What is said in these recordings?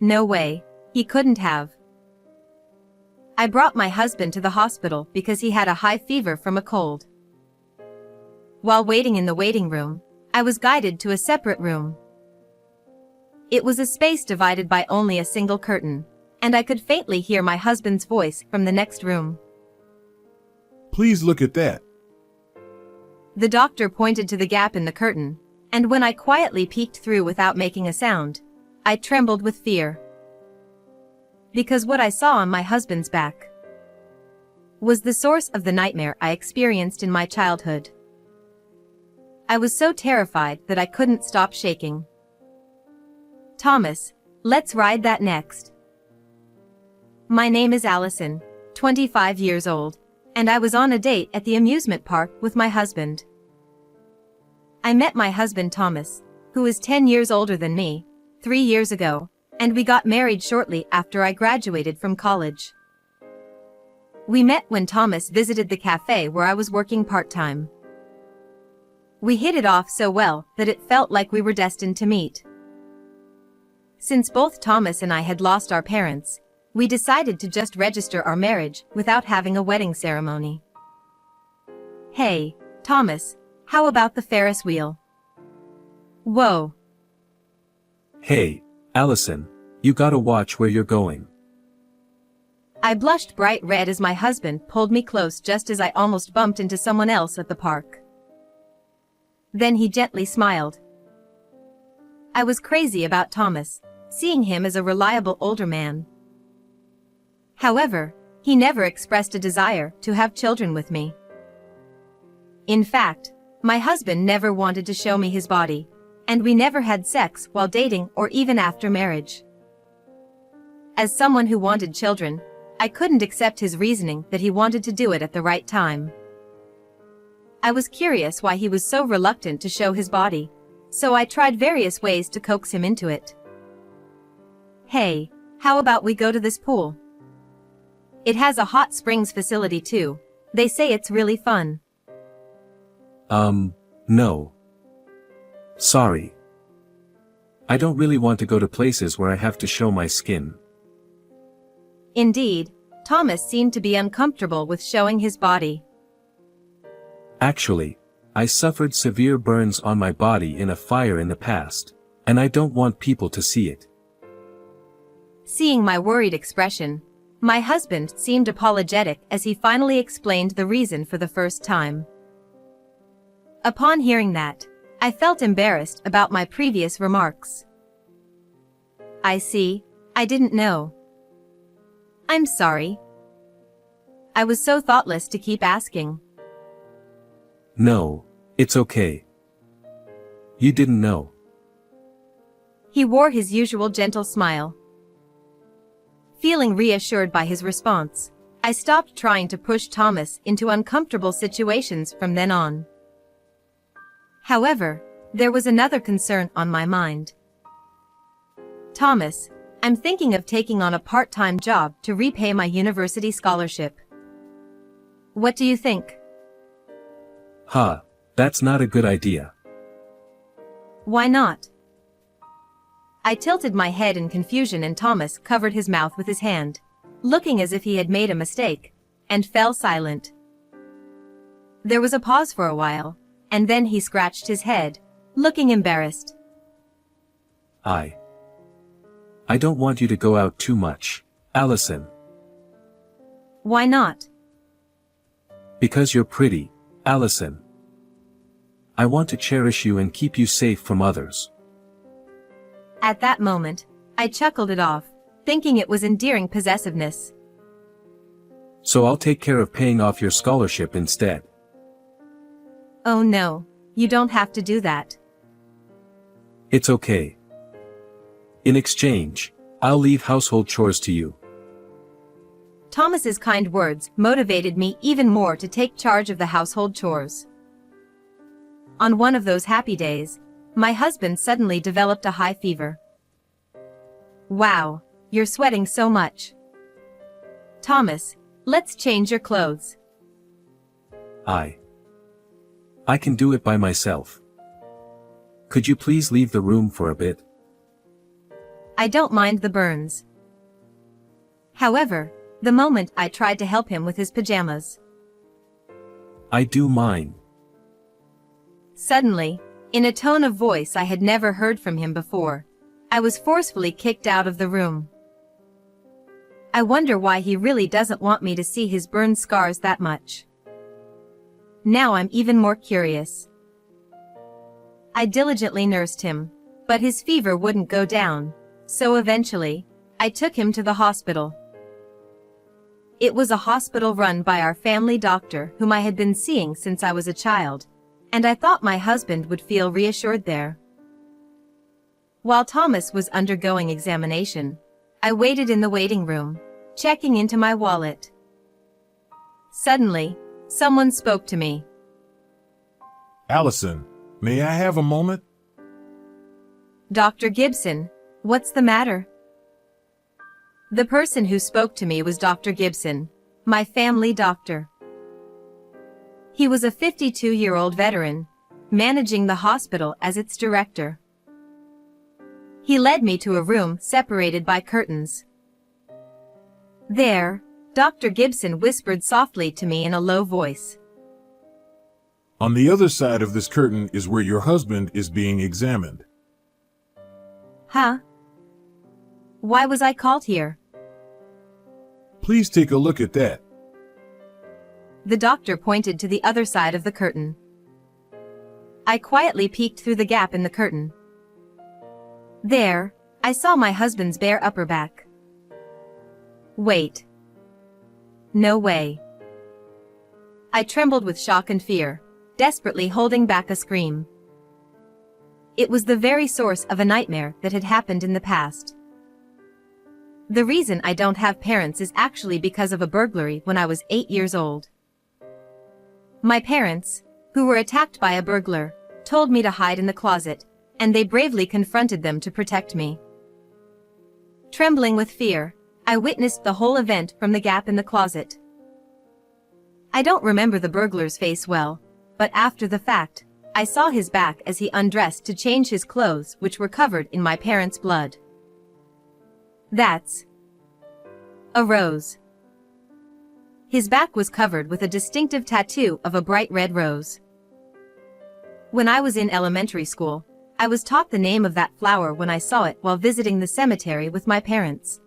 No way. He couldn't have. I brought my husband to the hospital because he had a high fever from a cold. While waiting in the waiting room, I was guided to a separate room. It was a space divided by only a single curtain, and I could faintly hear my husband's voice from the next room. Please look at that. The doctor pointed to the gap in the curtain, and when I quietly peeked through without making a sound, I trembled with fear. Because what I saw on my husband's back was the source of the nightmare I experienced in my childhood. I was so terrified that I couldn't stop shaking. Thomas, let's ride that next. My name is Allison, 25 years old, and I was on a date at the amusement park with my husband. I met my husband Thomas, who is 10 years older than me, 3 years ago, and we got married shortly after I graduated from college. We met when Thomas visited the cafe where I was working part-time. We hit it off so well that it felt like we were destined to meet. Since both Thomas and I had lost our parents, we decided to just register our marriage without having a wedding ceremony. Hey, Thomas, how about the Ferris wheel? Whoa. Hey, Allison, you gotta watch where you're going. I blushed bright red as my husband pulled me close just as I almost bumped into someone else at the park. Then he gently smiled. I was crazy about Thomas, seeing him as a reliable older man. However, he never expressed a desire to have children with me. In fact, my husband never wanted to show me his body, and we never had sex while dating or even after marriage. As someone who wanted children, I couldn't accept his reasoning that he wanted to do it at the right time. I was curious why he was so reluctant to show his body, so I tried various ways to coax him into it. Hey, how about we go to this pool? It has a hot springs facility too. They say it's really fun. No. Sorry. I don't really want to go to places where I have to show my skin. Indeed, Thomas seemed to be uncomfortable with showing his body. Actually, I suffered severe burns on my body in a fire in the past, and I don't want people to see it. Seeing my worried expression, my husband seemed apologetic as he finally explained the reason for the first time. Upon hearing that, I felt embarrassed about my previous remarks. I see, I didn't know. I'm sorry. I was so thoughtless to keep asking. No, it's okay. You didn't know. He wore his usual gentle smile. Feeling reassured by his response, I stopped trying to push Thomas into uncomfortable situations from then on. However, there was another concern on my mind. Thomas, I'm thinking of taking on a part-time job to repay my university scholarship. What do you think? Huh, that's not a good idea. Why not? I tilted my head in confusion and Thomas covered his mouth with his hand, looking as if he had made a mistake, and fell silent. There was a pause for a while, and then he scratched his head, looking embarrassed. I don't want you to go out too much, Allison. Why not? Because you're pretty, Allison. I want to cherish you and keep you safe from others. At that moment, I chuckled it off, thinking it was endearing possessiveness. So I'll take care of paying off your scholarship instead. Oh no, you don't have to do that. It's okay. In exchange, I'll leave household chores to you. Thomas's kind words motivated me even more to take charge of the household chores. On one of those happy days, my husband suddenly developed a high fever. Wow, you're sweating so much. Thomas, let's change your clothes. I can do it by myself. Could you please leave the room for a bit? I don't mind the burns. However, the moment I tried to help him with his pajamas, I do mind. suddenly, in a tone of voice I had never heard from him before, I was forcefully kicked out of the room. I wonder why he really doesn't want me to see his burn scars that much. Now I'm even more curious. I diligently nursed him, but his fever wouldn't go down, so eventually, I took him to the hospital. It was a hospital run by our family doctor whom I had been seeing since I was a child, and I thought my husband would feel reassured there. While Thomas was undergoing examination, I waited in the waiting room, checking into my wallet. Suddenly, someone spoke to me. Allison, may I have a moment? Dr. Gibson, what's the matter? The person who spoke to me was Dr. Gibson, my family doctor. He was a 52-year-old veteran, managing the hospital as its director. He led me to a room separated by curtains. There, Dr. Gibson whispered softly to me in a low voice. On the other side of this curtain is where your husband is being examined. Huh? Why was I called here? Please take a look at that. The doctor pointed to the other side of the curtain. I quietly peeked through the gap in the curtain. There, I saw my husband's bare upper back. Wait. No way. I trembled with shock and fear, desperately holding back a scream. It was the very source of a nightmare that had happened in the past. The reason I don't have parents is actually because of a burglary when I was 8 years old. My parents, who were attacked by a burglar, told me to hide in the closet, and they bravely confronted them to protect me. Trembling with fear, I witnessed the whole event from the gap in the closet. I don't remember the burglar's face well, but after the fact, I saw his back as he undressed to change his clothes, which were covered in my parents' blood. That's a rose. His back was covered with a distinctive tattoo of a bright red rose. When I was in elementary school, I was taught the name of that flower when I saw it while visiting the cemetery with my parents.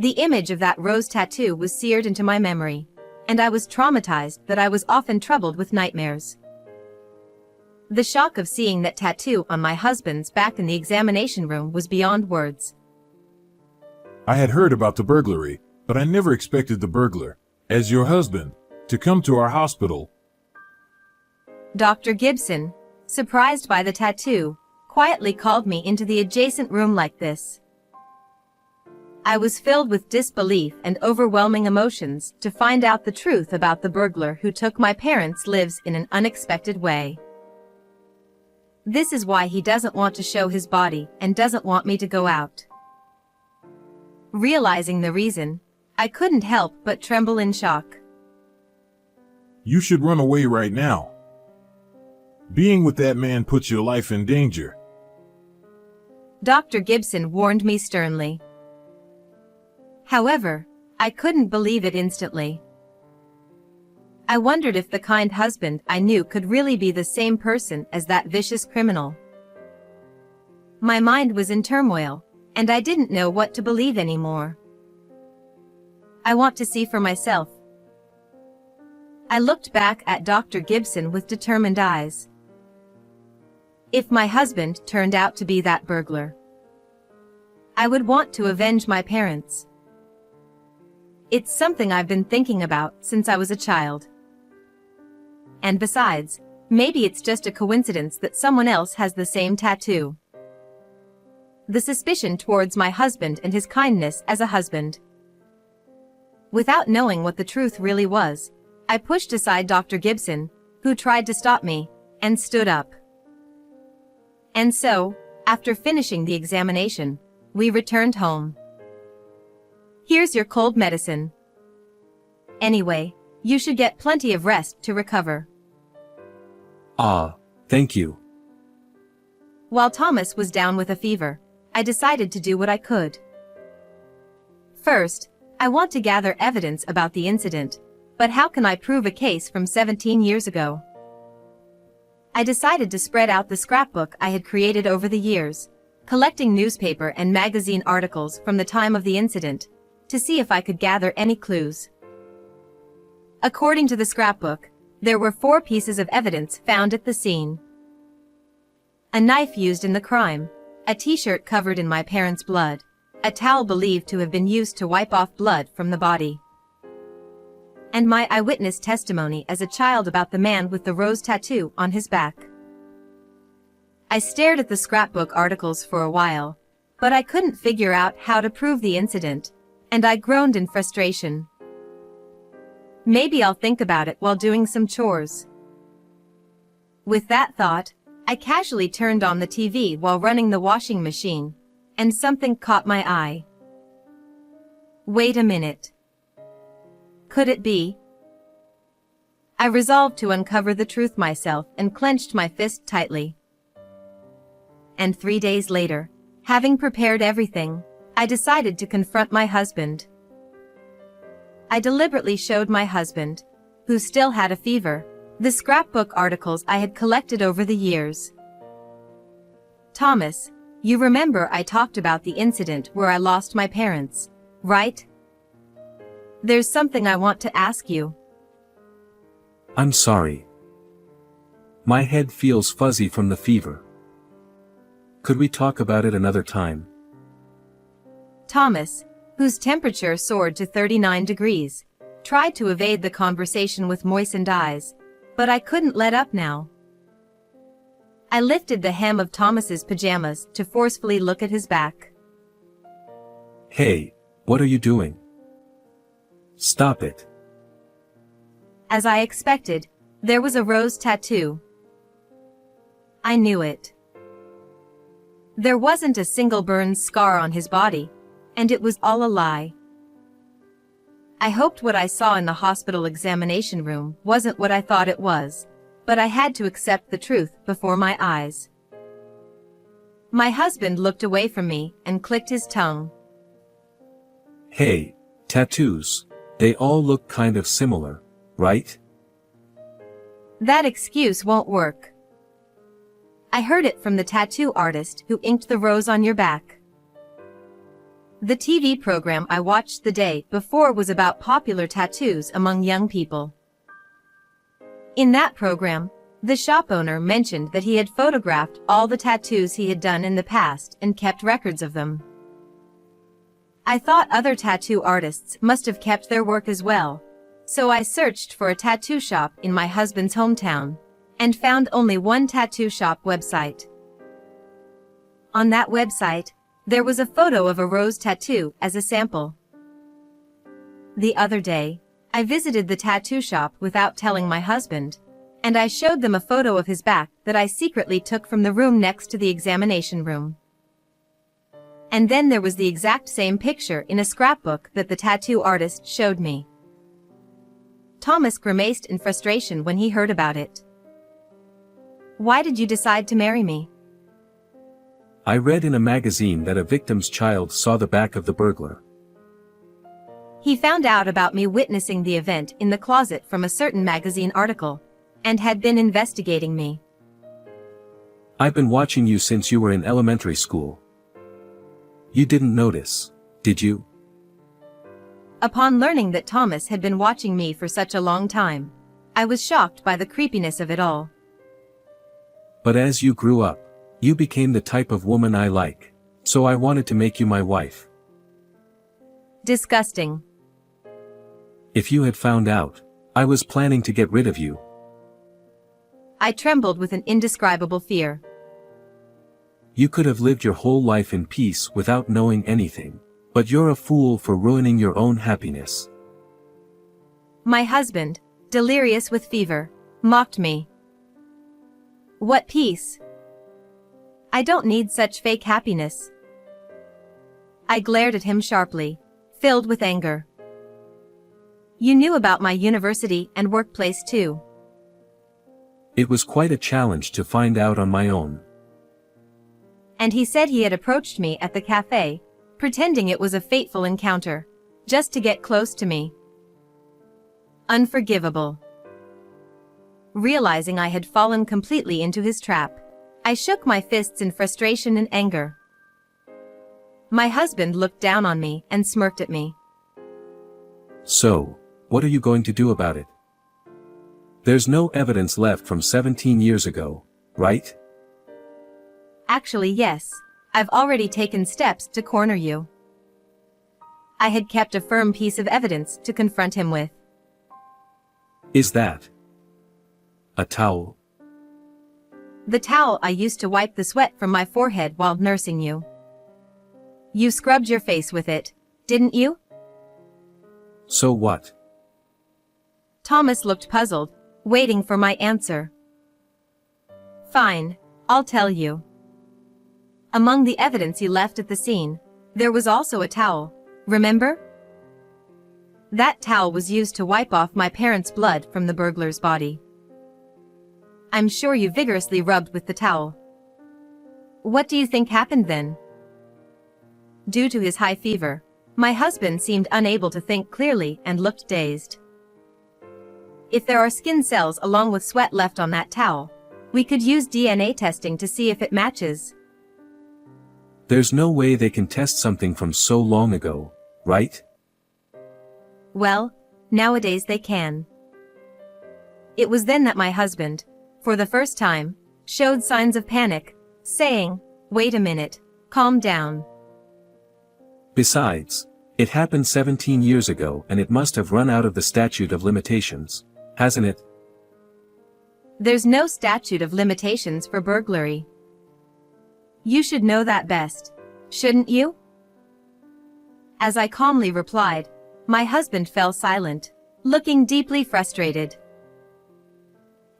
The image of that rose tattoo was seared into my memory, and I was traumatized that I was often troubled with nightmares. The shock of seeing that tattoo on my husband's back in the examination room was beyond words. I had heard about the burglary, but I never expected the burglar, as your husband, to come to our hospital. Dr. Gibson, surprised by the tattoo, quietly called me into the adjacent room like this. I was filled with disbelief and overwhelming emotions to find out the truth about the burglar who took my parents' lives in an unexpected way. This is why he doesn't want to show his body and doesn't want me to go out. Realizing the reason, I couldn't help but tremble in shock. You should run away right now. Being with that man puts your life in danger. Dr. Gibson warned me sternly. However, I couldn't believe it instantly. I wondered if the kind husband I knew could really be the same person as that vicious criminal. My mind was in turmoil, and I didn't know what to believe anymore. I want to see for myself. I looked back at Dr. Gibson with determined eyes. If my husband turned out to be that burglar, I would want to avenge my parents. It's something I've been thinking about since I was a child. And besides, maybe it's just a coincidence that someone else has the same tattoo. The suspicion towards my husband and his kindness as a husband. Without knowing what the truth really was, I pushed aside Dr. Gibson, who tried to stop me, and stood up. And so, after finishing the examination, we returned home. Here's your cold medicine. Anyway, you should get plenty of rest to recover. Ah, thank you. While Thomas was down with a fever, I decided to do what I could. First, I want to gather evidence about the incident, but how can I prove a case from 17 years ago? I decided to spread out the scrapbook I had created over the years, collecting newspaper and magazine articles from the time of the incident, to see if I could gather any clues. According to the scrapbook, there were 4 pieces of evidence found at the scene. A knife used in the crime, a t-shirt covered in my parents' blood, a towel believed to have been used to wipe off blood from the body, and my eyewitness testimony as a child about the man with the rose tattoo on his back. I stared at the scrapbook articles for a while, but I couldn't figure out how to prove the incident, and I groaned in frustration. Maybe I'll think about it while doing some chores. With that thought, I casually turned on the TV while running the washing machine, and something caught my eye. Wait a minute. Could it be? I resolved to uncover the truth myself and clenched my fist tightly. And 3 days later, having prepared everything, I decided to confront my husband. I deliberately showed my husband, who still had a fever, the scrapbook articles I had collected over the years. Thomas, you remember I talked about the incident where I lost my parents, right? There's something I want to ask you. I'm sorry. My head feels fuzzy from the fever. Could we talk about it another time? Thomas, whose temperature soared to 39 degrees, tried to evade the conversation with moistened eyes, but I couldn't let up now. I lifted the hem of Thomas's pajamas to forcefully look at his back. Hey, what are you doing? Stop it. As I expected, there was a rose tattoo. I knew it. There wasn't a single burn scar on his body, and it was all a lie. I hoped what I saw in the hospital examination room wasn't what I thought it was, but I had to accept the truth before my eyes. My husband looked away from me and clicked his tongue. Hey, tattoos, they all look kind of similar, right? That excuse won't work. I heard it from the tattoo artist who inked the rose on your back. The TV program I watched the day before was about popular tattoos among young people. In that program, the shop owner mentioned that he had photographed all the tattoos he had done in the past and kept records of them. I thought other tattoo artists must have kept their work as well, so I searched for a tattoo shop in my husband's hometown, and found only one tattoo shop website. On that website, there was a photo of a rose tattoo as a sample. The other day, I visited the tattoo shop without telling my husband, and I showed them a photo of his back that I secretly took from the room next to the examination room. And then there was the exact same picture in a scrapbook that the tattoo artist showed me. Thomas grimaced in frustration when he heard about it. Why did you decide to marry me? I read in a magazine that a victim's child saw the back of the burglar. He found out about me witnessing the event in the closet from a certain magazine article, and had been investigating me. I've been watching you since you were in elementary school. You didn't notice, did you? Upon learning that Thomas had been watching me for such a long time, I was shocked by the creepiness of it all. But as you grew up, you became the type of woman I like, so I wanted to make you my wife. Disgusting. If you had found out, I was planning to get rid of you. I trembled with an indescribable fear. You could have lived your whole life in peace without knowing anything, but you're a fool for ruining your own happiness. My husband, delirious with fever, mocked me. What peace? I don't need such fake happiness. I glared at him sharply, filled with anger. You knew about my university and workplace too. It was quite a challenge to find out on my own. and he said he had approached me at the cafe, pretending it was a fateful encounter, just to get close to me. Unforgivable. Realizing I had fallen completely into his trap, I shook my fists in frustration and anger. My husband looked down on me and smirked at me. So, what are you going to do about it? There's no evidence left from 17 years ago, right? Actually, yes, I've already taken steps to corner you. I had kept a firm piece of evidence to confront him with. Is that a towel? The towel I used to wipe the sweat from my forehead while nursing you. You scrubbed your face with it, didn't you? So what? Thomas looked puzzled, waiting for my answer. Fine, I'll tell you. Among the evidence you left at the scene, there was also a towel, remember? That towel was used to wipe off my parents' blood from the burglar's body. I'm sure you vigorously rubbed with the towel. What do you think happened then? Due to his high fever, my husband seemed unable to think clearly and looked dazed. If there are skin cells along with sweat left on that towel, we could use DNA testing to see if it matches. There's no way they can test something from so long ago, right? Well, nowadays they can. It was then that my husband, for the first time, showed signs of panic, saying, "Wait a minute, calm down." Besides, it happened 17 years ago and it must have run out of the statute of limitations, hasn't it? There's no statute of limitations for burglary. You should know that best, shouldn't you? As I calmly replied, my husband fell silent, looking deeply frustrated.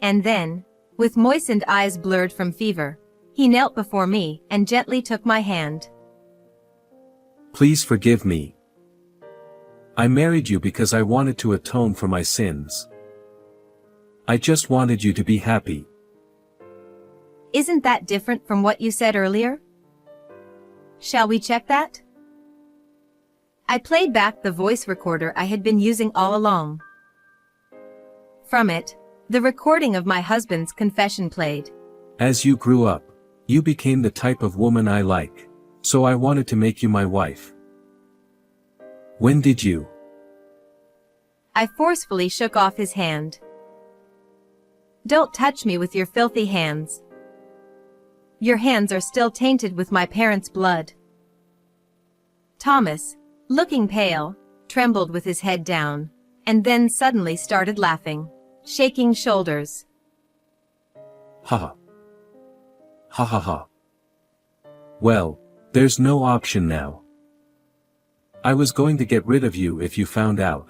And then, with moistened eyes blurred from fever, he knelt before me and gently took my hand. Please forgive me. I married you because I wanted to atone for my sins. I just wanted you to be happy. Isn't that different from what you said earlier? Shall we check that? I played back the voice recorder I had been using all along. From it, the recording of my husband's confession played. As you grew up, you became the type of woman I like, so I wanted to make you my wife. When did you? I forcefully shook off his hand. Don't touch me with your filthy hands. Your hands are still tainted with my parents' blood. Thomas, looking pale, trembled with his head down, and then suddenly started laughing, shaking shoulders. Ha ha. Ha ha ha. Well, there's no option now. I was going to get rid of you if you found out.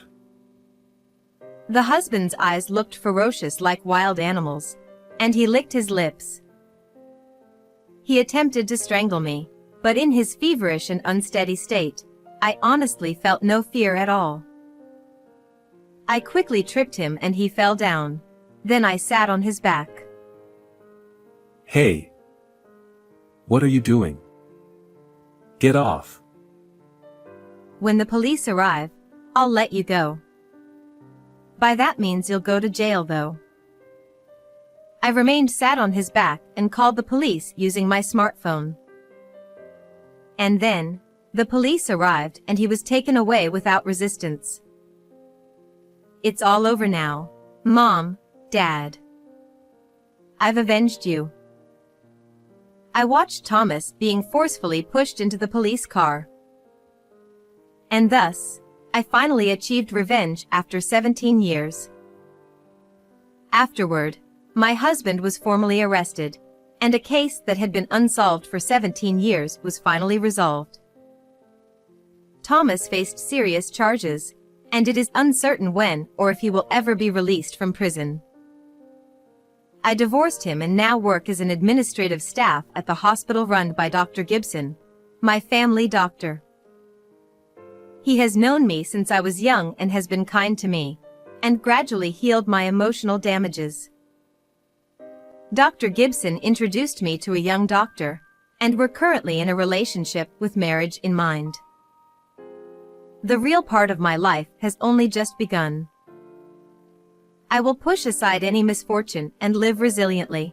The husband's eyes looked ferocious like wild animals, and he licked his lips. He attempted to strangle me, but in his feverish and unsteady state, I honestly felt no fear at all. I quickly tripped him and he fell down. Then I sat on his back. Hey! What are you doing? Get off. When the police arrive, I'll let you go. By that means you'll go to jail though. I remained sat on his back and called the police using my smartphone. And then, the police arrived and he was taken away without resistance. It's all over now, Mom, Dad. I've avenged you. I watched Thomas being forcefully pushed into the police car. And thus, I finally achieved revenge after 17 years. Afterward, my husband was formally arrested, and a case that had been unsolved for 17 years was finally resolved. Thomas faced serious charges, and it is uncertain when or if he will ever be released from prison. I divorced him and now work as an administrative staff at the hospital run by Dr. Gibson, my family doctor. He has known me since I was young and has been kind to me, and gradually healed my emotional damages. Dr. Gibson introduced me to a young doctor, and we're currently in a relationship with marriage in mind. The real part of my life has only just begun. I will push aside any misfortune and live resiliently.